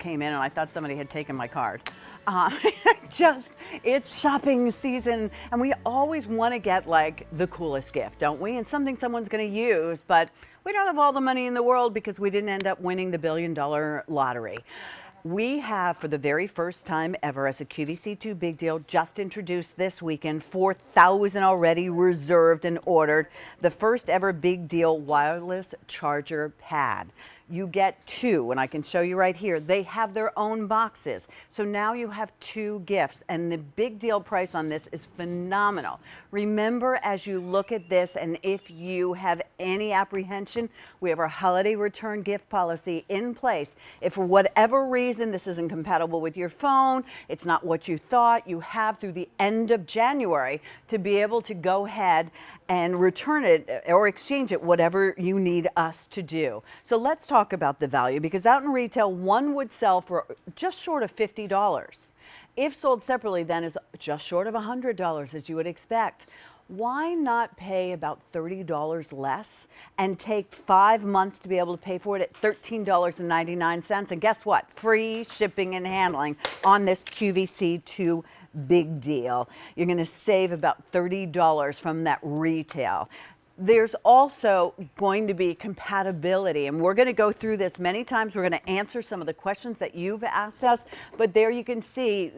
came in and I thought somebody had taken my card. It's shopping season and we always want to get like the coolest gift, don't we? And something someone's going to use, but we don't have all the money in the world because we didn't end up winning the $1 billion lottery. We have, for the very first time ever as a QVC2 Big Deal, just introduced this weekend, 4,000 already reserved and ordered, the first ever Big Deal wireless charger pad. You get 2, and I can show you right here. They have their own boxes. So now you have 2 gifts, and the Big Deal price on this is phenomenal. Remember, as you look at this, and if you have any apprehension, we have our holiday return gift policy in place. If for whatever reason this isn't compatible with your phone, it's not what you thought, you have through the end of January to be able to go ahead and return it or exchange it, whatever you need us to do. So let's talk about the value, because out in retail, one would sell for just short of $50. If sold separately, then is just short of $100, as you would expect. Why not pay about $30 less and take 5 months to be able to pay for it at $13.99? And guess what? Free shipping and handling on this QVC2 Big Deal. You're going to save about $30 from that retail. There's also going to be compatibility, and we're going to go through this many times. We're going to answer some of the questions that you've asked us, but there you can see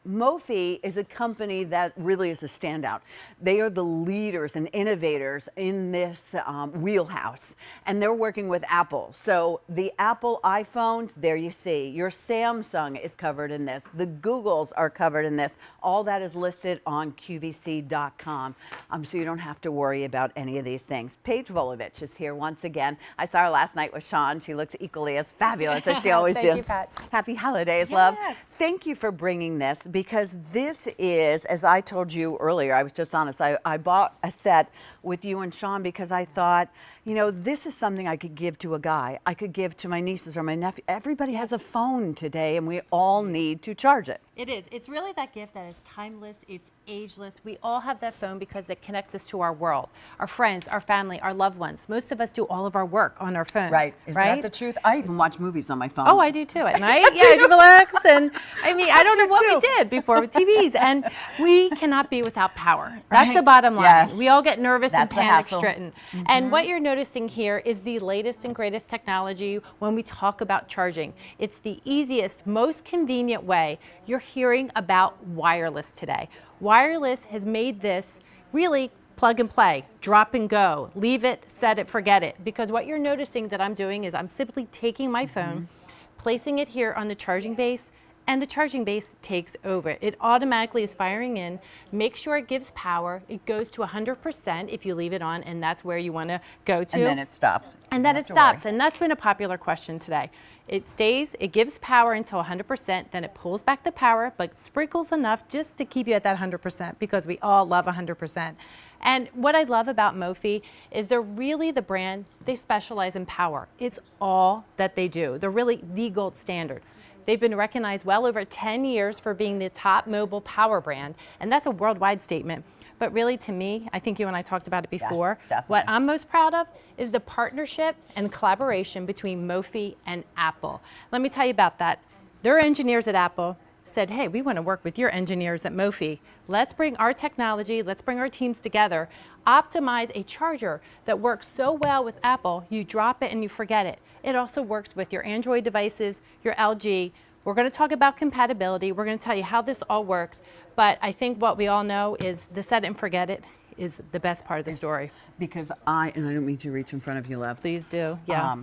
Mophie is a company that really is a standout. They are the leaders and innovators in this wheelhouse, and they're working with Apple. So the Apple iPhones, there you see. Your Samsung is covered in this. The Googles are covered in this. All that is listed on QVC.com, so you don't have to worry about any of these things. Paigevolvo is here once again. I saw her last night with Sean. She looks equally as fabulous as she always Thank does. you, Pat. Happy holidays, Yes. love. Thank you for bringing this, because this is, as I told you earlier, I was just honest, I bought a set with you and Sean because I thought, you know, this is something I could give to a guy. I could give to my nieces or my nephew. Everybody has a phone today and we all need to charge it. It is. It's really that gift that is timeless. It's ageless. We all have that phone because it connects us to our world, our friends, our family, our loved ones. Most of us do all of our work on our phones. Right. Isn't that the truth? I even watch movies on my phone. Oh, I do too at night. Yeah, I do relax. And I mean, I don't know what we did before with TVs. And we cannot be without power. That's the bottom line. Yes. We all get nervous and That's the panic hassle. stricken. And what you're noticing here is the latest and greatest technology when we talk about charging. It's the easiest, most convenient way. You're hearing about wireless today. Wireless has made this really plug and play, drop and go, leave it, set it, forget it. Because what you're noticing that I'm doing is I'm simply taking my phone, placing it here on the charging base, and the charging base takes over. It automatically is firing in. Make sure it gives power. It goes to 100% if you leave it on, and that's where you want to go to. And then it stops. And then it stops. And that's been a popular question today. It stays, it gives power until 100%, then it pulls back the power, but sprinkles enough just to keep you at that 100%, because we all love 100%. And what I love about Mophie is they're really the brand, they specialize in power. It's all that they do. They're really the gold standard. They've been recognized well over 10 years for being the top mobile power brand, and that's a worldwide statement. But really, to me, I think you and I talked about it before, what I'm most proud of is the partnership and collaboration between Mophie and Apple. Let me tell you about that. Their engineers at Apple said, hey, we want to work with your engineers at Mophie. Let's bring our technology, let's bring our teams together, optimize a charger that works so well with Apple, you drop it and you forget it. It also works with your Android devices, your LG. We're going to talk about compatibility. We're going to tell you how this all works. But I think what we all know is the set it and forget it is the best part of the story. Because and I don't mean to reach in front of you, love. Please do, yeah.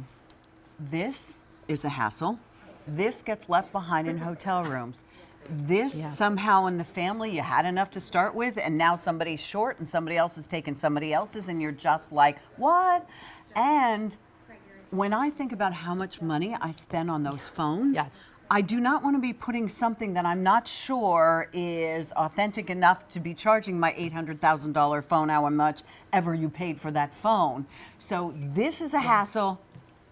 This is a hassle. This gets left behind in hotel rooms. This somehow in the family, you had enough to start with, and now somebody's short and somebody else is taking somebody else's, and you're just like, what? And when I think about how much money I spend on those phones, I do not want to be putting something that I'm not sure is authentic enough to be charging my $800,000 phone however much ever you paid for that phone. So this is a hassle.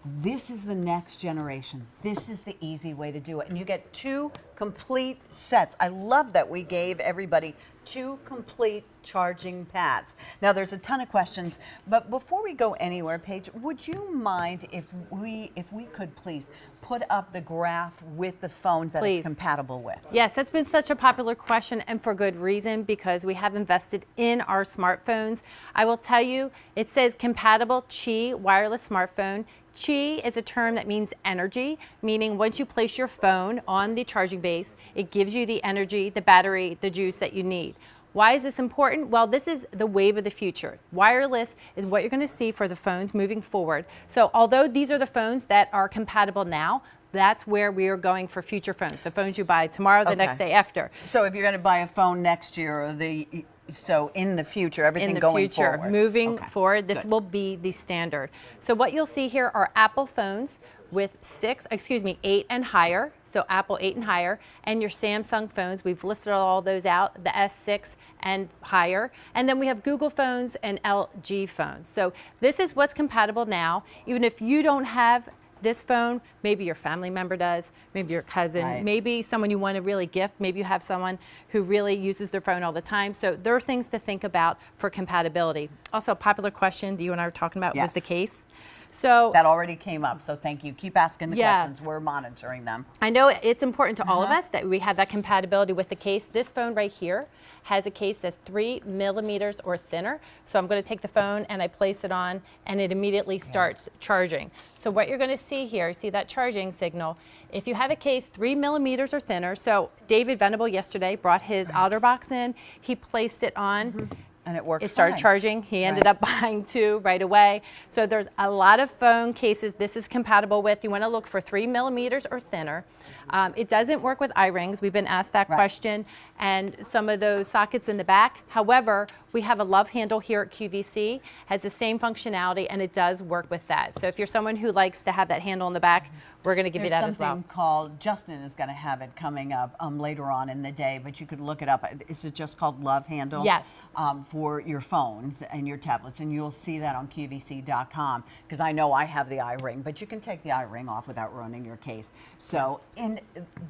This is the next generation. This is the easy way to do it. And you get 2 complete sets. I love that we gave everybody 2 complete charging pads. Now there's a ton of questions, but before we go anywhere, Paige, would you mind if we could please put up the graph with the phones that it's compatible with? Yes, that's been such a popular question, and for good reason, because we have invested in our smartphones. I will tell you, it says compatible Qi wireless smartphone. Qi is a term that means energy, meaning once you place your phone on the charging base, it gives you the energy, the battery, the juice that you need. Why is this important? Well, this is the wave of the future. Wireless is what you're going to see for the phones moving forward. So although these are the phones that are compatible now, that's where we are going for future phones. So phones you buy tomorrow, the next day after. So if you're going to buy a phone next year, or so in the future, everything going forward. Moving forward, this will be the standard. So what you'll see here are Apple phones with 8 and higher, so Apple 8 and higher, and your Samsung phones. We've listed all those out, the S6 and higher. And then we have Google phones and LG phones. So this is what's compatible now. Even if you don't have this phone, maybe your family member does, maybe your cousin, maybe someone you want to really gift, maybe you have someone who really uses their phone all the time. So there are things to think about for compatibility. Also, a popular question that you and I were talking about was the case. So that already came up, so thank you. Keep asking the questions. We're monitoring them. I know it's important to all of us that we have that compatibility with the case. This phone right here has a case that's 3 millimeters or thinner. So I'm going to take the phone and I place it on, and it immediately starts charging. So what you're going to see here, see that charging signal. If you have a case 3 millimeters or thinner, so David Venable yesterday brought his OtterBox in, he placed it on. And it worked. It started charging. He ended up buying 2 right away. So there's a lot of phone cases this is compatible with. You want to look for 3 millimeters or thinner. It doesn't work with eye-rings. We've been asked that question, and some of those sockets in the back. However, we have a love handle here at QVC, has the same functionality, and it does work with that. So if you're someone who likes to have that handle in the back, we're going to give you that as well. There's something called, Justin is going to have it coming up later on in the day, but you could look it up. Is it just called Love Handle? Yes. For your phones and your tablets, and you'll see that on QVC.com, because I know I have the eye ring, but you can take the eye ring off without ruining your case. So, and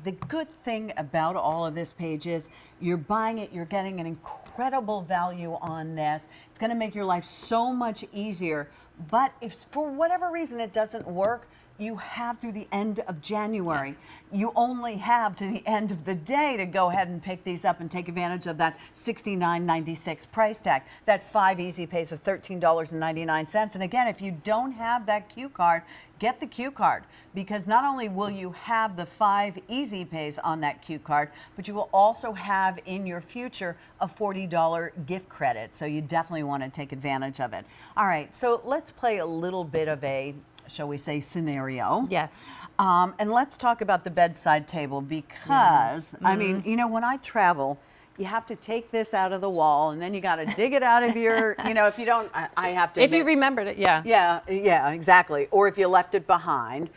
the good thing about all of this, Paige, is you're buying it, you're getting an incredible value on this. It's going to make your life so much easier, but if for whatever reason it doesn't work, you have through the end of January. You only have to the end of the day to go ahead and pick these up and take advantage of that $69.96 price tag, that 5 easy pays of $13.99. And again, if you don't have that Q card, get the Q card, because not only will you have the 5 easy pays on that Q card, but you will also have in your future a $40 gift credit. So you definitely want to take advantage of it. All right, so let's play a little bit of a, shall we say, scenario. Yes. And let's talk about the bedside table, because, I mean, you know, when I travel, you have to take this out of the wall, and then you got to dig it out of your, you know, if you don't, I have to. If you remembered it, Yeah, exactly. Or if you left it behind.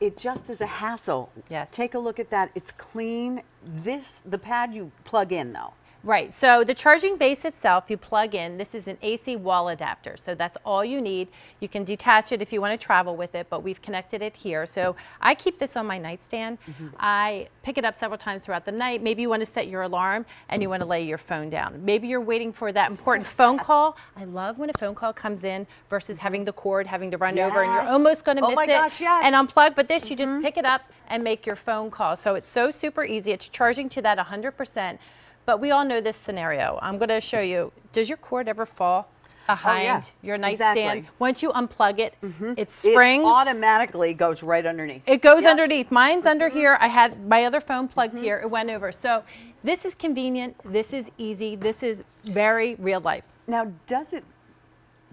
It just is a hassle. Yes. Take a look at that. It's clean. The pad you plug in, though. Right, so the charging base itself, you plug in, this is an AC wall adapter, so that's all you need. You can detach it if you want to travel with it, but we've connected it here. So I keep this on my nightstand. I pick it up several times throughout the night. Maybe you want to set your alarm and you want to lay your phone down. Maybe you're waiting for that important phone call. I love when a phone call comes in versus having the cord, having to run over, and you're almost going to miss it and unplug. But this, you just pick it up and make your phone call. So it's so super easy. It's charging to that 100%. But we all know this scenario. I'm going to show you. Does your cord ever fall behind your nightstand? Exactly. Once you unplug it, it springs. It automatically goes right underneath. It goes underneath. Mine's under here. I had my other phone plugged here. It went over. So this is convenient. This is easy. This is very real life. Now, does it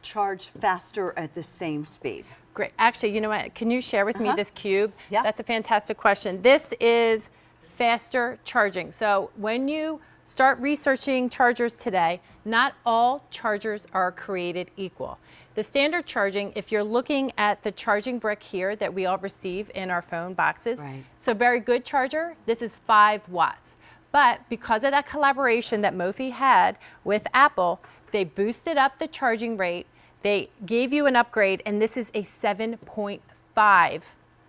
charge faster at the same speed? Great. Actually, you know what? Can you share with me this cube? Yeah. That's a fantastic question. This is faster charging. So when you start researching chargers today, not all chargers are created equal. The standard charging, if you're looking at the charging brick here that we all receive in our phone boxes, it's a very good charger. This is 5 watts. But because of that collaboration that Mophie had with Apple, they boosted up the charging rate. They gave you an upgrade, and this is a 7.5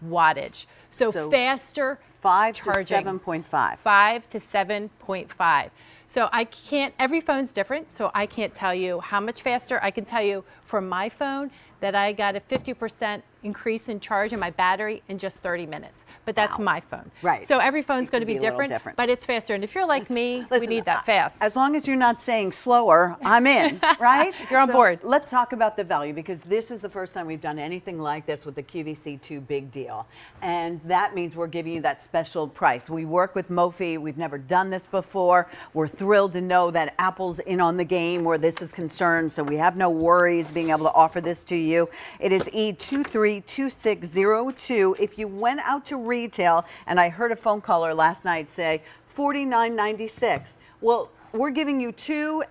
wattage. So faster 5 charging. to 7.5. 5 to 7.5. So I can't, every phone's different, so I can't tell you how much faster. I can tell you for my phone that I got a 50% increase in charge in my battery in just 30 minutes. But that's my phone. Right. So every phone's going to It be could be a little different, but it's faster. And if you're like me, we need that fast. As long as you're not saying slower, I'm in, right? You're on board. Let's talk about the value, because this is the first time we've done anything like this with the QVC2 big deal. And that means we're giving you that special price. We work with Mophie. We've never done this before. We're thrilled to know that Apple's in on the game where this is concerned, so we have no worries being able to offer this to you. It is E232602. If you went out to retail, and I heard a phone caller last night say $49.96. Well, we're giving you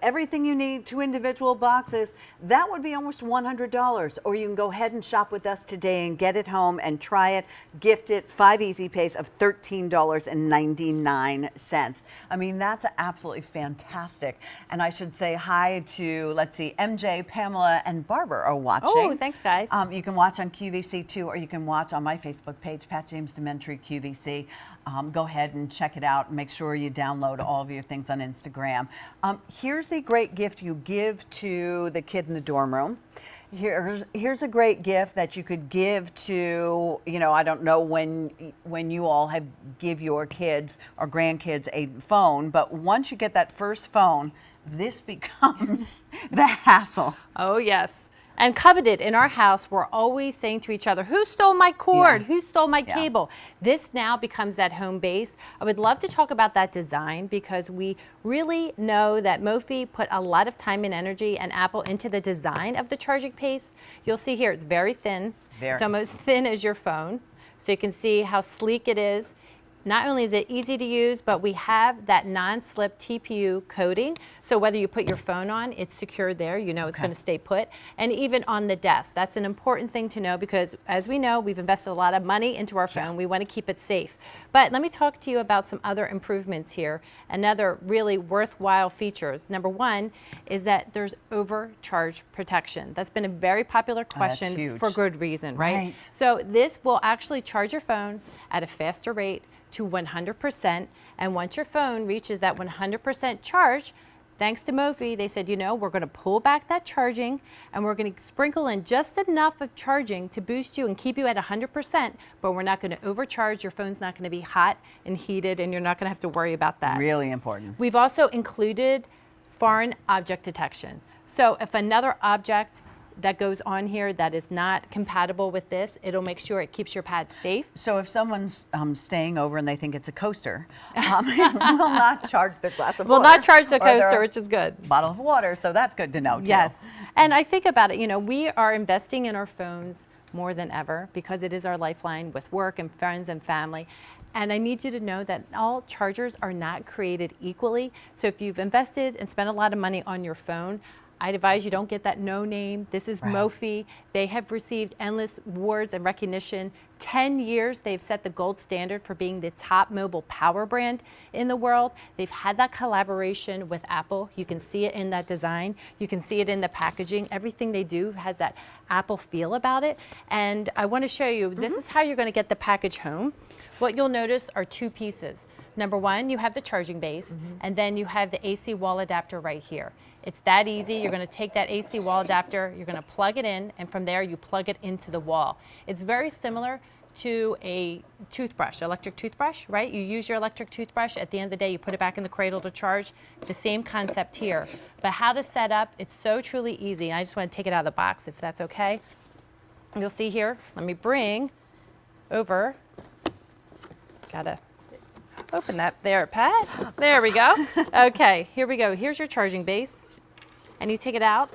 everything you need, 2 individual boxes. That would be almost $100. Or you can go ahead and shop with us today and get it home and try it, gift it, 5 easy pays of $13.99. I mean, that's absolutely fantastic. And I should say hi to, let's see, MJ, Pamela, and Barbara are watching. Oh, thanks, guys. You can watch on QVC2, or you can watch on my Facebook page, Pat James Dementry QVC. Go ahead and check it out. Make sure you download all of your things on Instagram. Here's a great gift you give to the kid in the dorm room. Here's a great gift that you could give to, I don't know when you all give your kids or grandkids a phone, but once you get that first phone, this becomes the hassle. Oh, yes. And coveted in our house, we're always saying to each other, who stole my cord? Yeah. Who stole my cable? This now becomes that home base. I would love to talk about that design, because we really know that Mophie put a lot of time and energy, and Apple, into the design of the charging case. You'll see here, it's very thin. It's almost thin as your phone. So you can see how sleek it is. Not only is it easy to use, but we have that non-slip TPU coating. So whether you put your phone on, it's secure there. You know it's going to stay put. And even on the desk. That's an important thing to know, because as we know, we've invested a lot of money into our phone. We want to keep it safe. But let me talk to you about some other improvements here. Another really worthwhile features. Number one is that there's overcharge protection. That's been a very popular question for good reason, right? So this will actually charge your phone at a faster rate to 100%, and once your phone reaches that 100% charge, thanks to Mophie, they said, we're going to pull back that charging, and we're going to sprinkle in just enough of charging to boost you and keep you at 100%, but we're not going to overcharge. Your phone's not going to be hot and heated, and you're not going to have to worry about that. Really important. We've also included foreign object detection. So if another object that goes on here that is not compatible with this, it'll make sure it keeps your pad safe. So if someone's staying over and they think it's a coaster, it will not charge their glass of water. Will not charge the coaster, which is good. Bottle of water, so that's good to know too. Yes, and I think about it, we are investing in our phones more than ever, because it is our lifeline with work and friends and family. And I need you to know that all chargers are not created equally. So if you've invested and spent a lot of money on your phone, I'd advise you don't get that no name. This is Mophie. They have received endless awards and recognition. 10 years, they've set the gold standard for being the top mobile power brand in the world. They've had that collaboration with Apple. You can see it in that design. You can see it in the packaging. Everything they do has that Apple feel about it. And I want to show you, this is how you're going to get the package home. What you'll notice are 2 pieces. Number one, you have the charging base, and then you have the AC wall adapter right here. It's that easy. You're going to take that AC wall adapter, you're going to plug it in, and from there you plug it into the wall. It's very similar to a toothbrush, electric toothbrush, right? You use your electric toothbrush. At the end of the day, you put it back in the cradle to charge. The same concept here. But how to set up, it's so truly easy. And I just want to take it out of the box, if that's okay. You'll see here, let me bring over, gotta open that there, Pat. There we go. Okay, here we go. Here's your charging base. And you take it out,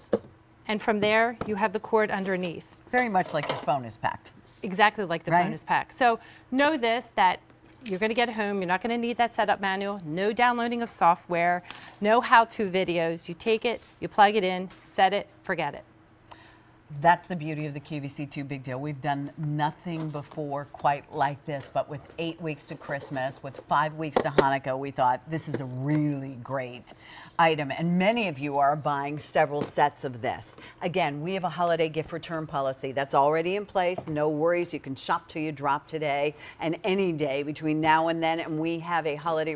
and from there, you have the cord underneath. Very much like your phone is packed. Exactly like the phone is packed. So know this, that you're going to get home. You're not going to need that setup manual. No downloading of software. No how-to videos. You take it, you plug it in, set it, forget it. That's the beauty of the QVC 2 Big Deal. We've done nothing before quite like this, but with 8 weeks to Christmas, with 5 weeks to Hanukkah, we thought this is a really great item. And many of you are buying several sets of this. Again, we have a holiday gift return policy that's already in place. No worries. You can shop till you drop today and any day between now and then. And we have a holiday